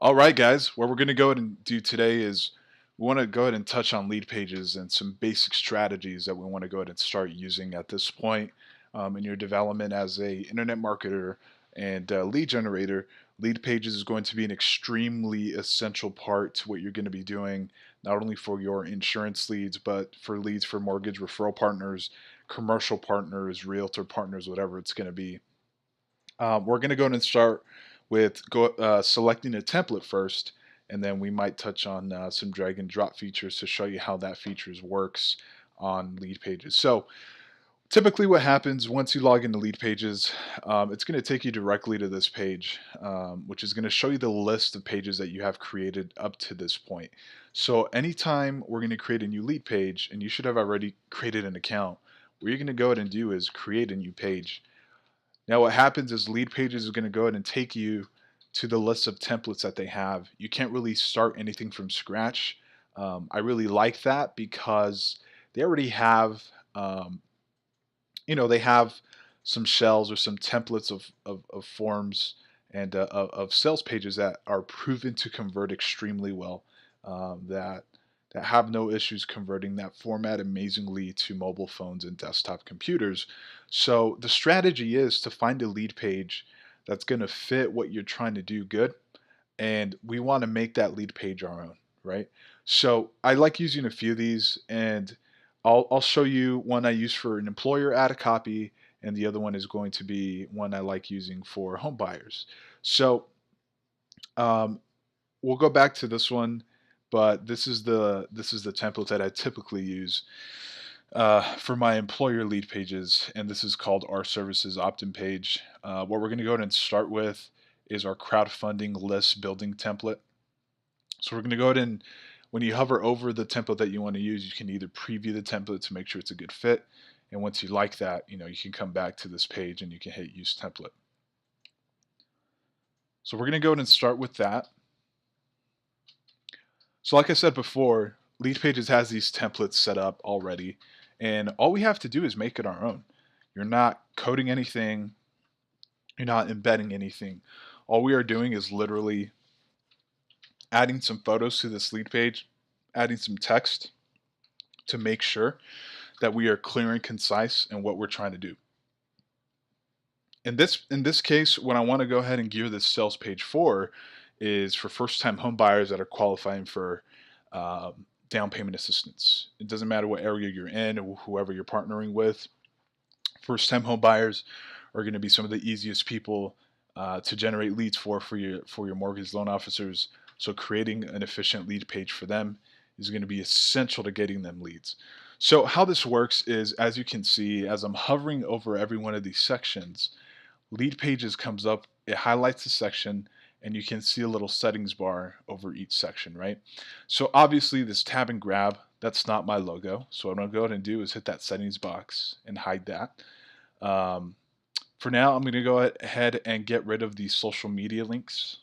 All right, guys, what we're going to go ahead and do today is we want to go ahead and touch on lead pages and some basic strategies that we want to go ahead and start using at this point in your development as a internet marketer and lead generator. Lead pages is going to be an extremely essential part to what you're going to be doing, not only for your insurance leads, but for leads for mortgage referral partners, commercial partners, realtor partners, whatever it's going to be. We're going to go ahead and start with selecting a template first, and then we might touch on some drag and drop features to show you how that features works on lead pages. So typically what happens once you log into lead pages, it's going to take you directly to this page, which is going to show you the list of pages that you have created up to this point. So anytime we're going to create a new lead page, and you should have already created an account, what you're going to go ahead and do is create a new page. Now what happens is lead pages is going to go ahead and take you to the list of templates that they have. You can't really start anything from scratch. I really like that because they already have, um, they have some shells or some templates of forms and of sales pages that are proven to convert extremely well. That have no issues converting that format amazingly to mobile phones and desktop computers. So the strategy is to find a lead page that's going to fit what you're trying to do good, and we want to make that lead page our own, right? So I like using a few of these, and I'll show you one I use for an employer add a copy, and the other one is going to be one I like using for home buyers. So um, we'll go back to this one, but this is the template that I typically use for my employer lead pages, and this is called our services opt-in page. What we're going to go ahead and start with is our crowdfunding list building template. So we're going to go ahead and when you hover over the template that you want to use, you can either preview the template to make sure it's a good fit, and once you like that, you can come back to this page and you can hit use template. So we're going to go ahead and start with that. So like I said before, LeadPages has these templates set up already, and all we have to do is make it our own. You're not coding anything, you're not embedding anything. All we are doing is literally adding some photos to this lead page, adding some text to make sure that we are clear and concise in what we're trying to do. In this case, what I want to go ahead and gear this sales page for is for first-time home buyers that are qualifying for down payment assistance. It doesn't matter what area you're in or whoever you're partnering with. First-time home buyers are going to be some of the easiest people to generate leads for your mortgage loan officers. So creating an efficient lead page for them is going to be essential to getting them leads. So how this works is, as you can see, as I'm hovering over every one of these sections, Lead Pages comes up, it highlights the section, and you can see a little settings bar over each section, right? So obviously this tab and grab, that's not my logo. So what I'm gonna go ahead and do is hit that settings box and hide that. Um, for now, I'm gonna go ahead and get rid of these social media links.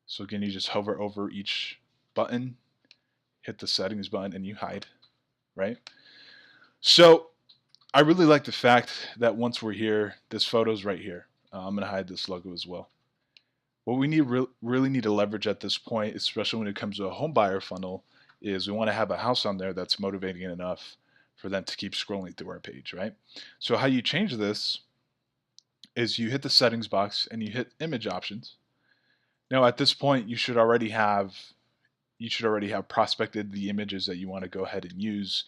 So again, you just hover over each button, hit the settings button, and you hide, right? So I really like the fact that once we're here, this photo's right here. I'm going to hide this logo as well. What we really need to leverage at this point, especially when it comes to a home buyer funnel, is we want to have a house on there that's motivating enough for them to keep scrolling through our page, right? So how you change this is you hit the settings box and you hit image options. Now at this point, you should already have prospected the images that you want to go ahead and use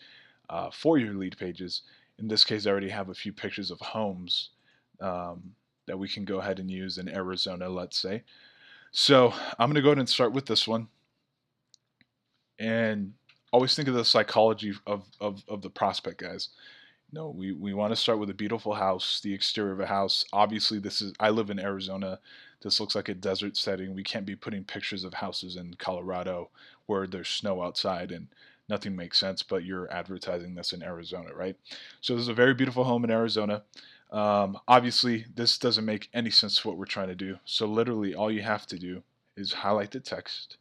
for your lead pages. In this case, I already have a few pictures of homes that we can go ahead and use in Arizona, let's say. So I'm going to go ahead and start with this one. And always think of the psychology of the prospect, guys. No, we want to start with a beautiful house, the exterior of a house. Obviously, I live in Arizona. This looks like a desert setting. We can't be putting pictures of houses in Colorado where there's snow outside and nothing makes sense, but you're advertising this in Arizona, right? So this is a very beautiful home in Arizona. Obviously, this doesn't make any sense to what we're trying to do. So literally all you have to do is highlight the text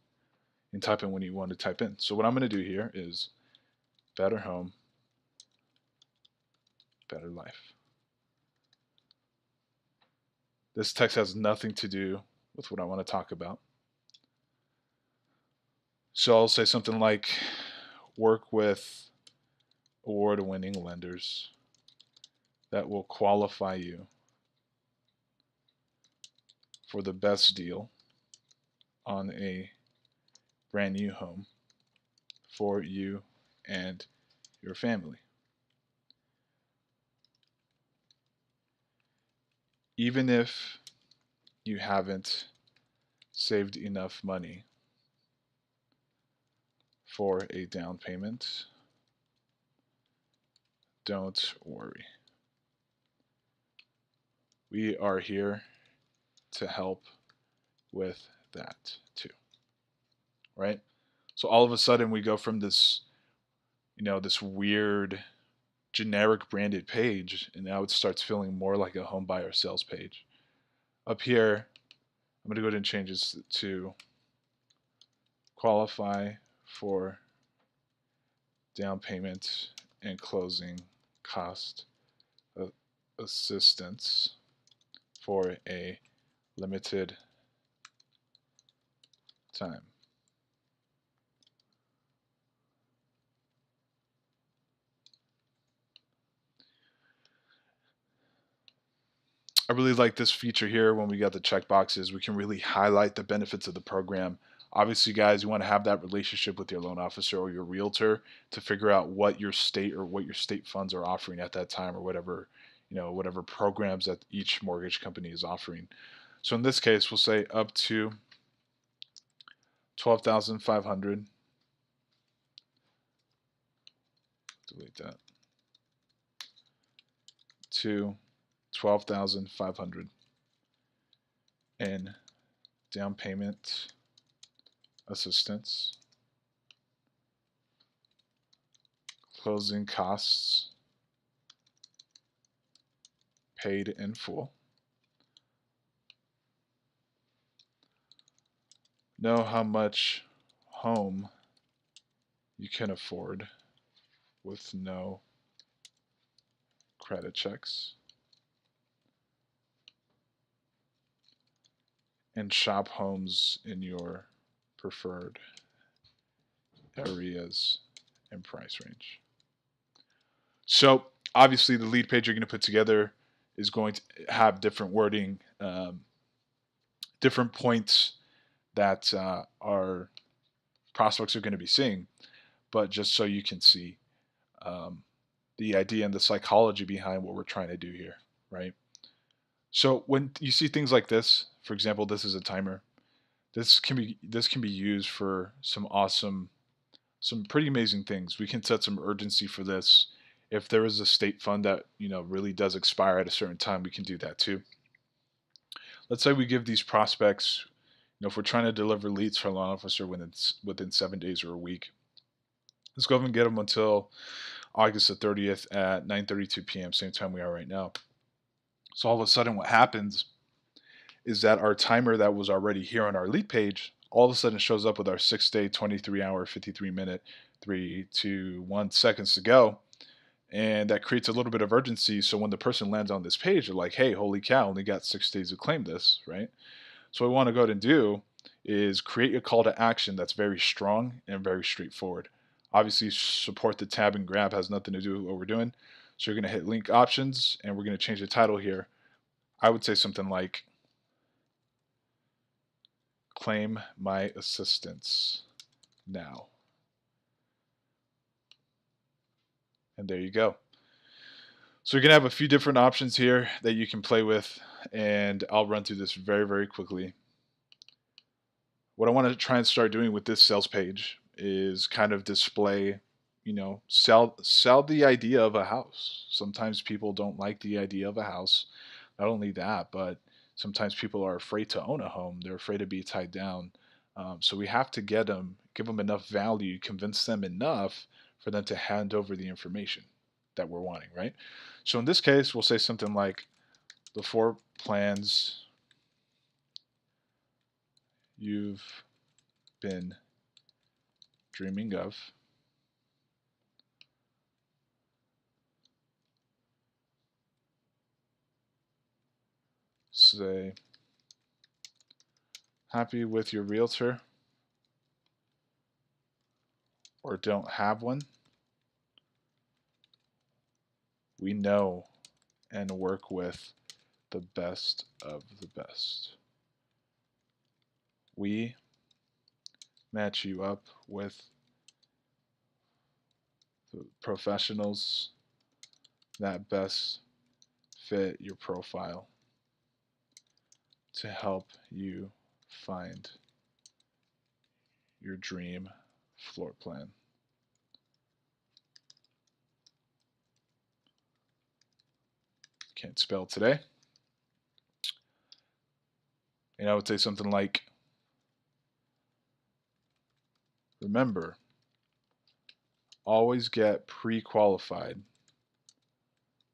and type in what you want to type in. So what I'm going to do here is better home, better life. This text has nothing to do with what I want to talk about. So I'll say something like work with award-winning lenders that will qualify you for the best deal on a brand new home for you and your family. Even if you haven't saved enough money for a down payment, don't worry. We are here to help with that too, right? So all of a sudden we go from this, this weird generic branded page, and now it starts feeling more like a home buyer sales page. Up here, I'm going to go ahead and change this to qualify for down payment and closing cost assistance for a limited time. I really like this feature here when we got the checkboxes. We can really highlight the benefits of the program. Obviously, guys, you want to have that relationship with your loan officer or your realtor to figure out what your state or what your state funds are offering at that time, or whatever, whatever programs that each mortgage company is offering. So in this case, we'll say up to 12,500. Delete that. To 12,500 in down payment assistance, closing costs paid in full. Know how much home you can afford with no credit checks. And shop homes in your preferred areas and price range. So obviously the lead page you're going to put together is going to have different wording, different points that our prospects are going to be seeing, but just so you can see the idea and the psychology behind what we're trying to do here, right? So when you see things like this, for example, this is a timer. This can be used for some pretty amazing things. We can set some urgency for this. If there is a state fund that really does expire at a certain time, we can do that too. Let's say we give these prospects, if we're trying to deliver leads for a loan officer within 7 days or a week, let's go ahead and get them until August the 30th at 9:32 p.m., same time we are right now. So all of a sudden what happens is that our timer that was already here on our lead page all of a sudden shows up with our 6-day, 23-hour, 53-minute, 3, 2, 1 seconds to go. And that creates a little bit of urgency. So when the person lands on this page, they're like, hey, holy cow, only got 6 days to claim this, right? So what we want to go ahead and do is create a call to action that's very strong and very straightforward. Obviously, support the tab and grab has nothing to do with what we're doing. So you're going to hit link options, and we're going to change the title here. I would say something like, claim my assistance now. And there you go. So you're going to have a few different options here that you can play with, and I'll run through this very, very quickly. What I want to try and start doing with this sales page is kind of display, sell the idea of a house. Sometimes people don't like the idea of a house. Not only that, but sometimes people are afraid to own a home. They're afraid to be tied down. So we have to give them enough value, convince them enough for them to hand over the information that we're wanting, right? So in this case, we'll say something like, the 4 plans you've been dreaming of say happy with your realtor or don't have one, we know and work with the best of the best. We match you up with the professionals that best fit your profile to help you find your dream floor plan. Can't spell today. And I would say something like, remember, always get pre-qualified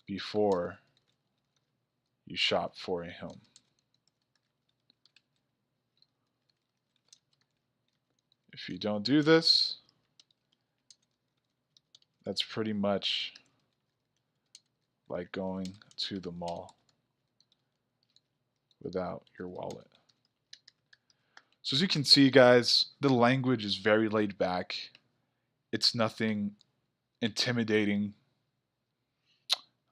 before you shop for a home. If you don't do this, that's pretty much like going to the mall without your wallet. So as you can see, guys, the language is very laid back. It's nothing intimidating,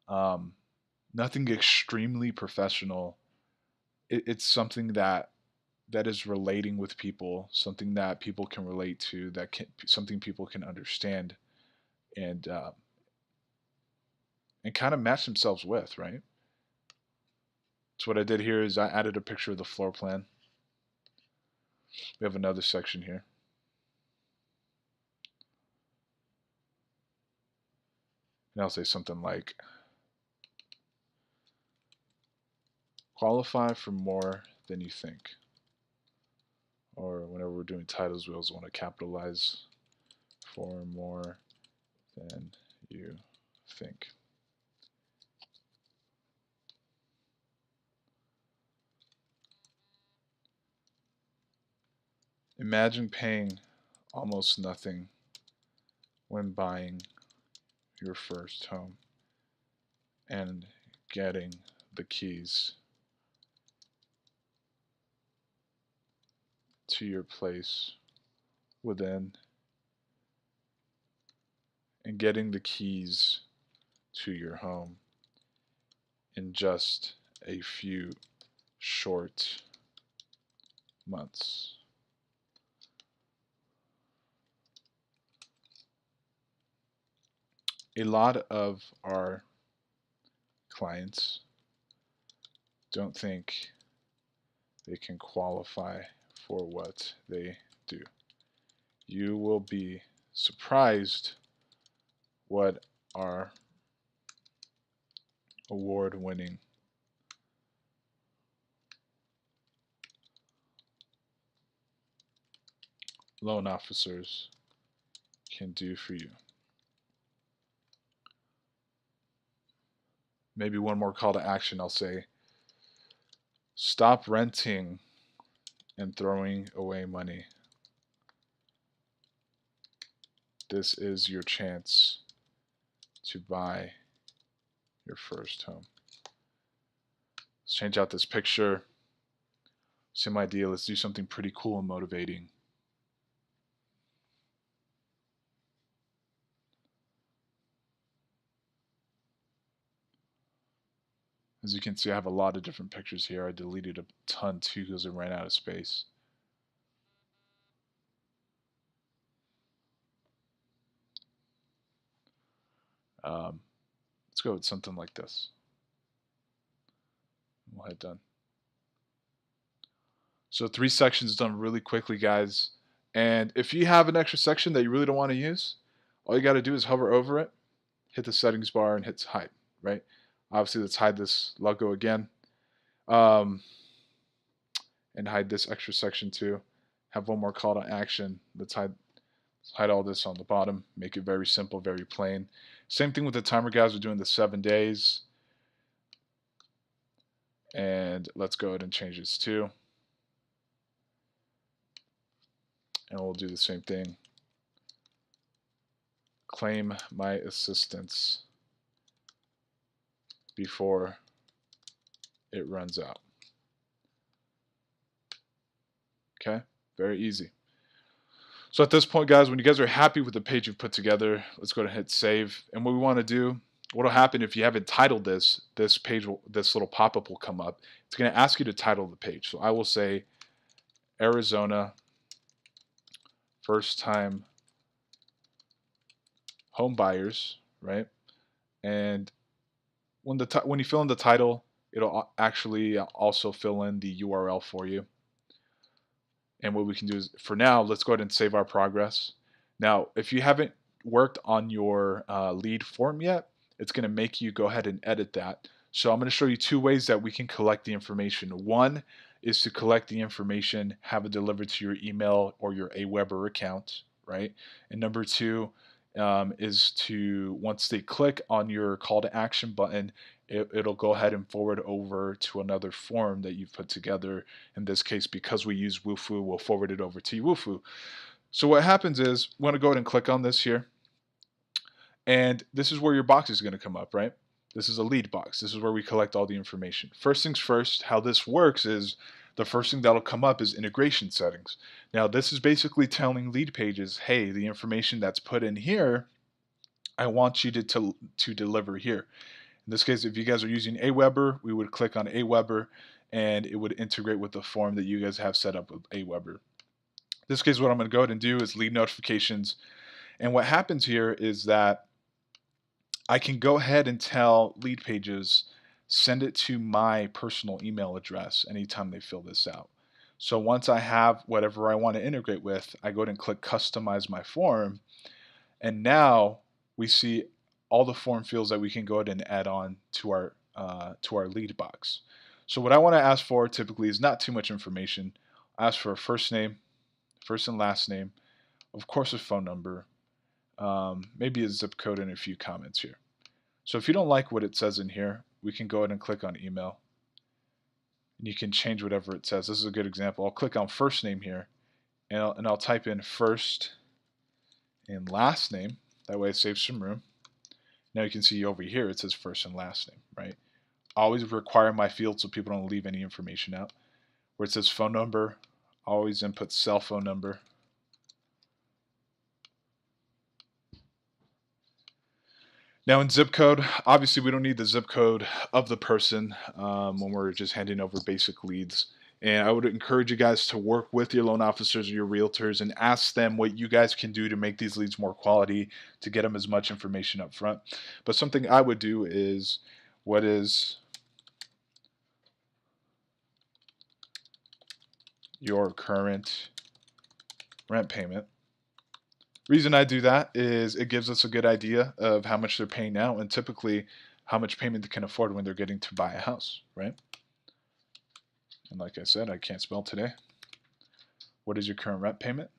nothing extremely professional. It's something that is relating with people, something that people can relate to, something people can understand, and kind of match themselves with, right? So what I did here is I added a picture of the floor plan. We have another section here. And I'll say something like, qualify for more than you think. Or whenever we're doing titles, we also want to capitalize for more than you think. Imagine paying almost nothing when buying your first home and getting the keys to your place within and getting the keys to your home in just a few short months. A lot of our clients don't think they can qualify for what they do. You will be surprised what our award-winning loan officers can do for you. Maybe one more call to action, I'll say, stop renting and throwing away money. This is your chance to buy your first home. Let's change out this picture. Same idea, let's do something pretty cool and motivating. As you can see, I have a lot of different pictures here. I deleted a ton too because I ran out of space. Let's go with something like this. We'll hit done. So 3 sections done really quickly, guys. And if you have an extra section that you really don't want to use, all you got to do is hover over it, hit the settings bar, and hit hide, right? Obviously, let's hide this logo again. And hide this extra section too. Have one more call to action. Let's hide all this on the bottom. Make it very simple, very plain. Same thing with the timer, guys. We're doing the 7 days. And let's go ahead and change this too. And we'll do the same thing. Claim my assistance before it runs out. Okay, very easy. So at this point, guys, when you guys are happy with the page you've put together, let's go ahead and hit save. And what we want to do, what will happen if you haven't titled this page, this little pop-up will come up. It's going to ask you to title the page. So I will say Arizona first time home buyers, right? And when you fill in the title, it'll actually also fill in the URL for you. And what we can do is, for now, let's go ahead and save our progress. Now, if you haven't worked on your lead form yet, it's going to make you go ahead and edit that. So I'm going to show you two ways that we can collect the information. One is to collect the information, have it delivered to your email or your Aweber account, right? And number two is to, once they click on your call to action button, it'll go ahead and forward over to another form that you've put together. In this case, because we use Wufoo, we'll forward it over to Wufoo. So what happens is, we want to go ahead and click on this here, and this is where your box is going to come up, right? This is a lead box. This is where we collect all the information. First things first, how this works is the first thing that'll come up is integration settings. Now this is basically telling LeadPages, hey, the information that's put in here, I want you to deliver here. In this case, if you guys are using Aweber, we would click on Aweber and it would integrate with the form that you guys have set up with Aweber. In this case, what I'm going to go ahead and do is lead notifications. And what happens here is that I can go ahead and tell LeadPages, send it to my personal email address anytime they fill this out. So once I have whatever I want to integrate with, I go ahead and click customize my form. And now we see all the form fields that we can go ahead and add on to our lead box. So what I want to ask for typically is not too much information. I ask for a first name, first and last name, of course a phone number, maybe a zip code, and a few comments here. So if you don't like what it says in here, we can go ahead and click on email. And you can change whatever it says. This is a good example. I'll click on first name here, and I'll type in first and last name. That way it saves some room. Now you can see over here it says first and last name, right? Always require my field so people don't leave any information out. Where it says phone number, always input cell phone number. Now in zip code, obviously we don't need the zip code of the person when we're just handing over basic leads. And I would encourage you guys to work with your loan officers or your realtors and ask them what you guys can do to make these leads more quality, to get them as much information up front. But something I would do is, what is your current rent payment? Reason I do that is it gives us a good idea of how much they're paying now and typically how much payment they can afford when they're getting to buy a house, right? And like I said, I can't spell today. What is your current rent payment?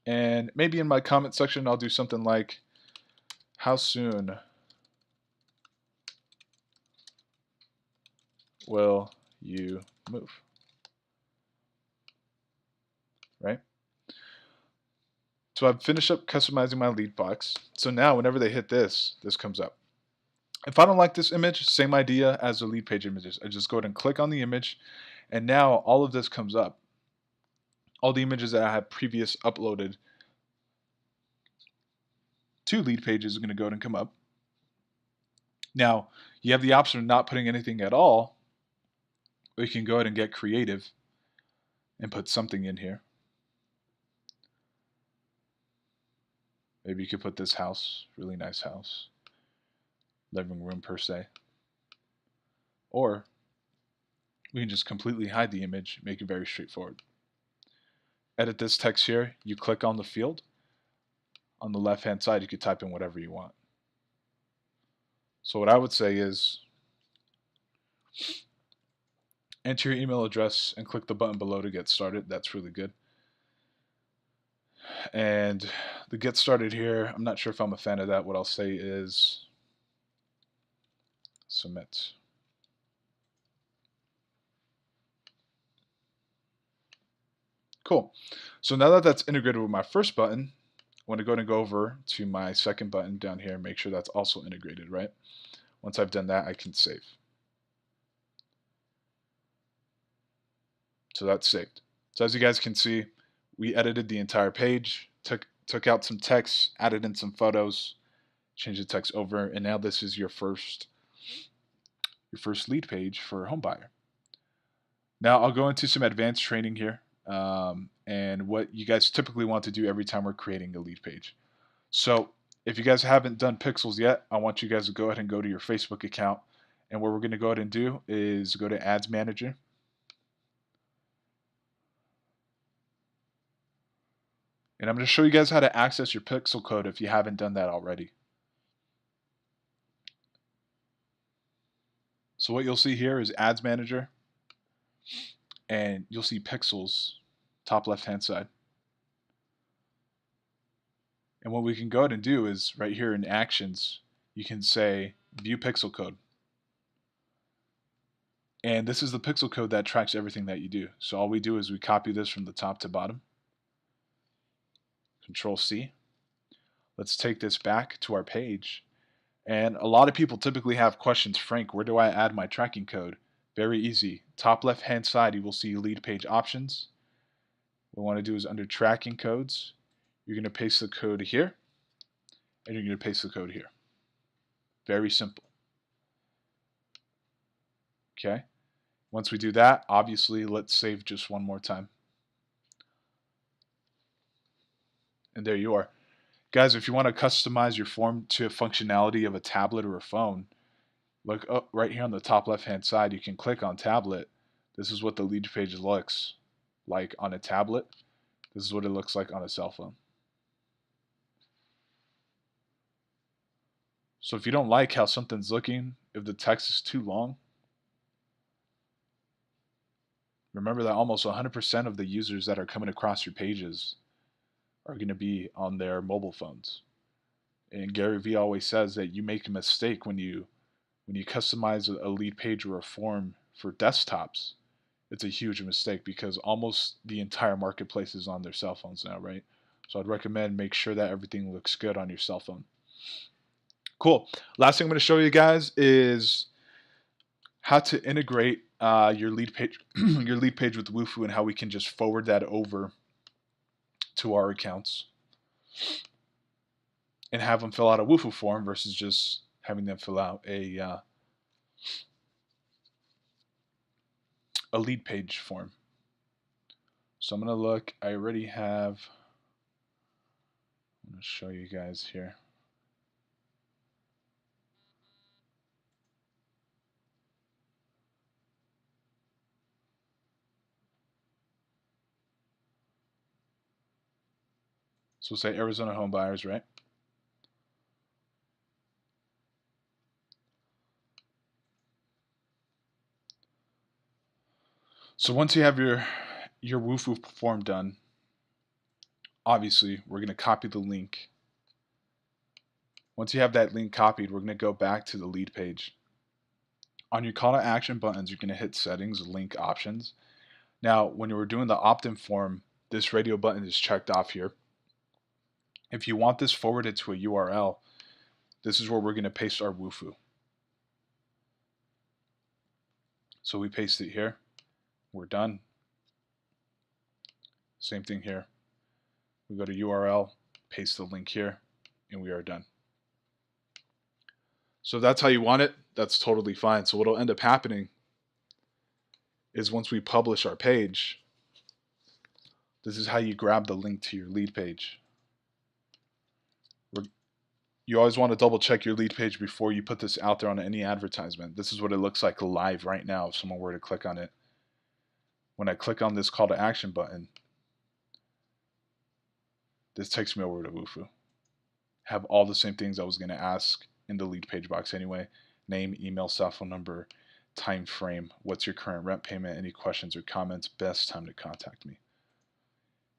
And maybe in my comment section, I'll do something like, how soon will you move? Right? So I've finished up customizing my lead box. So now whenever they hit this, this comes up. If I don't like this image, same idea as the lead page images. I just go ahead and click on the image, and now all of this comes up. All the images that I have previous uploaded to lead pages are going to go ahead and come up. Now, you have the option of not putting anything at all, or you can go ahead and get creative and put something in here. Maybe you could put this house, really nice house, living room per se. Or we can just completely hide the image, make it very straightforward. Edit this text here, you click on the field. On the left hand side, you could type in whatever you want. So what I would say is, enter your email address and click the button below to get started. That's really good. And the get started here, I'm not sure if I'm a fan of that. What I'll say is submit. Cool. So now that that's integrated with my first button, I want to go ahead and go over to my second button down here and make sure that's also integrated, right? Once I've done that, I can save. So that's saved. So as you guys can see, we edited the entire page, took out some text, added in some photos, changed the text over, and now this is your first lead page for a home buyer. Now I'll go into some advanced training here, and what you guys typically want to do every time we're creating a lead page. So if you guys haven't done pixels yet, I want you guys to go ahead and go to your Facebook account, and what we're going to go ahead and do is go to Ads Manager. And I'm going to show you guys how to access your pixel code if you haven't done that already. So what you'll see here is Ads Manager, and you'll see pixels, top left-hand side. And what we can go ahead and do is right here in Actions, you can say View Pixel Code. And this is the pixel code that tracks everything that you do. So all we do is we copy this from the top to bottom. Control C. Let's take this back to our page. And a lot of people typically have questions. Frank, where do I add my tracking code? Very easy. Top left hand side, you will see lead page options. What we want to do is under tracking codes, you're going to paste the code here, and you're going to paste the code here. Very simple. Okay. Once we do that, obviously, let's save just one more time. And there you are. Guys, if you want to customize your form to a functionality of a tablet or a phone, look up right here on the top left-hand side. You can click on tablet. This is what the lead page looks like on a tablet. This is what it looks like on a cell phone. So if you don't like how something's looking, if the text is too long, remember that almost 100% of the users that are coming across your pages are going to be on their mobile phones. And Gary Vee always says that you make a mistake when you customize a lead page or a form for desktops. It's a huge mistake because almost the entire marketplace is on their cell phones now, right? So I'd recommend make sure that everything looks good on your cell phone. Cool. Last thing I'm going to show you guys is how to integrate your lead page your lead page with Wufoo and how we can just forward that over to our accounts and have them fill out a Wufoo form versus just having them fill out a lead page form. So I'm going to look. I already have. I'm going to show you guys here. So we'll say Arizona home buyers, right? So once you have your Wufoo form done, obviously we're going to copy the link. Once you have that link copied, we're going to go back to the lead page. On your call to action buttons, you're going to hit settings, link options. Now, when you were doing the opt-in form, this radio button is checked off here. If you want this forwarded to a URL, this is where we're going to paste our Wufoo. So we paste it here. We're done. Same thing here. We go to URL, paste the link here, and we are done. So if that's how you want it, that's totally fine. So what will end up happening is once we publish our page, this is how you grab the link to your lead page. You always want to double check your lead page before you put this out there on any advertisement. This is what it looks like live right now if someone were to click on it. When I click on this call to action button, this takes me over to Wufoo. Have all the same things I was going to ask in the lead page box anyway. Name, email, cell phone number, time frame, what's your current rent payment, any questions or comments, best time to contact me.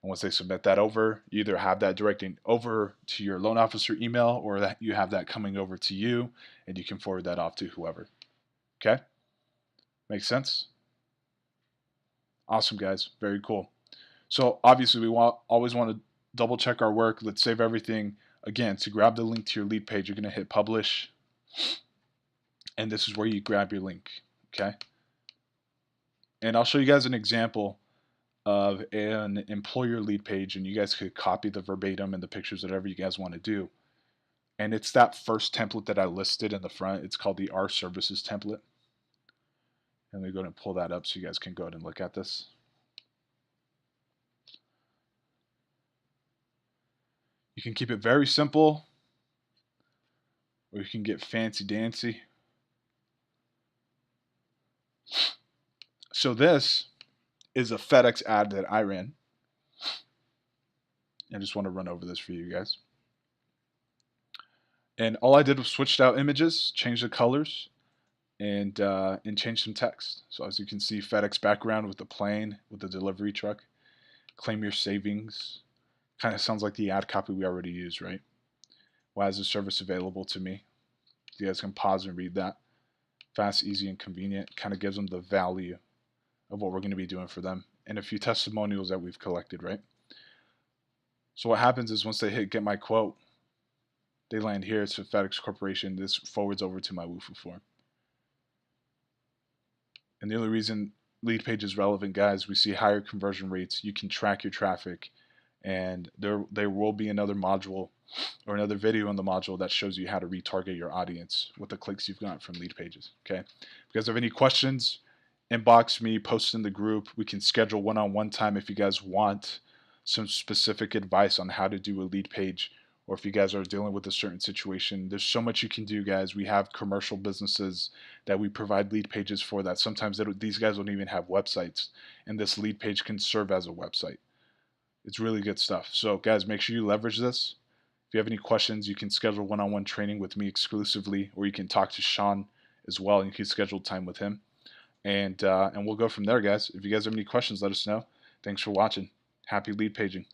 And once they submit that over, you either have that directing over to your loan officer email or that you have that coming over to you and you can forward that off to whoever. Okay? Makes sense? Awesome, guys. Very cool. So obviously we always want to double check our work. Let's save everything. Again, to grab the link to your lead page, you're going to hit publish. And this is where you grab your link. Okay? And I'll show you guys an example of an employer lead page, and you guys could copy the verbatim and the pictures, whatever you guys want to do. And it's that first template that I listed in the front. It's called the Our Services template. And let me go ahead and pull that up so you guys can go ahead and look at this. You can keep it very simple, or you can get fancy dancy. So this is a FedEx ad that I ran. I just want to run over this for you guys. And all I did was switched out images, changed the colors, and change some text. So as you can see, FedEx background with the plane, with the delivery truck. Claim your savings. Kind of sounds like the ad copy we already used, right? Why is the service available to me? You guys can pause and read that. Fast, easy, and convenient. Kind of gives them the value of what we're going to be doing for them. And a few testimonials that we've collected, right? So what happens is once they hit get my quote, they land here. It's a FedEx Corporation. This forwards over to my WooFoo form. And the only reason LeadPage is relevant, guys, we see higher conversion rates. You can track your traffic, and there will be another module or another video in the module that shows you how to retarget your audience with the clicks you've got from LeadPages. Okay. If you guys have any questions, inbox me, post in the group. We can schedule one-on-one time if you guys want some specific advice on how to do a lead page, or if you guys are dealing with a certain situation. There's so much you can do, guys. We have commercial businesses that we provide lead pages for that sometimes these guys don't even have websites, and this lead page can serve as a website. It's really good stuff. So guys, make sure you leverage this. If you have any questions, you can schedule one-on-one training with me exclusively, or you can talk to Sean as well, and you can schedule time with him. And we'll go from there, guys. If you guys have any questions, let us know. Thanks for watching. Happy lead paging.